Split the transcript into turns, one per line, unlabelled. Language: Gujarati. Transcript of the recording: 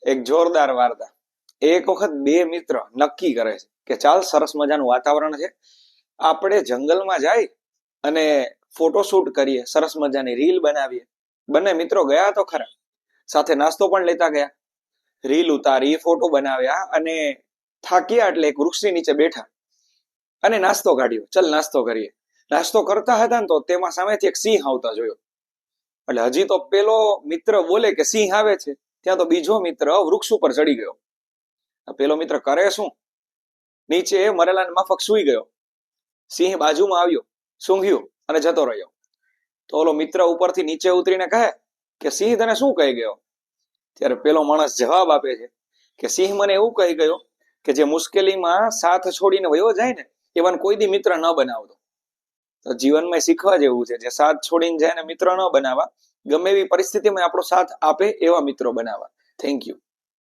એક જોરદાર વાર્તા. એક વખત બે મિત્ર નક્કી કરે છે કે ચાલ સરસ મજાનું વાતાવરણ છે, આપણે જંગલમાં જાય અને ફોટોશૂટ કરીએ, સરસ મજાની રીલ બનાવીએ. બંને મિત્રો ગયા તો ખરા, સાથે નાસ્તો પણ લેતા ગયા. રીલ ઉતારી, ફોટો બનાવ્યા અને થાક્યા એટલે એક વૃક્ષની નીચે બેઠા અને નાસ્તો કાઢ્યો. ચલ નાસ્તો કરીએ. નાસ્તો કરતા હતા ને તો તેમાં સામેથી એક સિંહ આવતા જોયો. એટલે હજી તો પેલો મિત્ર બોલે કે સિંહ આવે છે, ત્યાં તો બીજો મિત્ર વૃક્ષ ઉપર ચડી ગયો. પેલો મિત્ર કરે શું? નીચે મરેલા માફક સુઈ ગયો. સિંહ બાજુમાં આવ્યો, સૂંઘ્યું અને જતો રહ્યો. તો ઓલો મિત્ર ઉપરથી નીચે ઉતરીને કહે કે સિંહ તને શું કહી ગયો? ત્યારે પેલો માણસ જવાબ આપે છે કે સિંહ મને એવું કહી ગયો કે જે મુશ્કેલીમાં સાથ છોડીને વયો જાય ને એવાને કોઈ દી મિત્ર ન બનાવતો. તો જીવનમાં શીખવા જેવું છે, જે સાથ છોડીને જાય ને મિત્ર ન બનાવવા, ગમે એવી પરિસ્થિતિમાં આપણો સાથ આપે એવા મિત્રો બનાવવા. Thank you.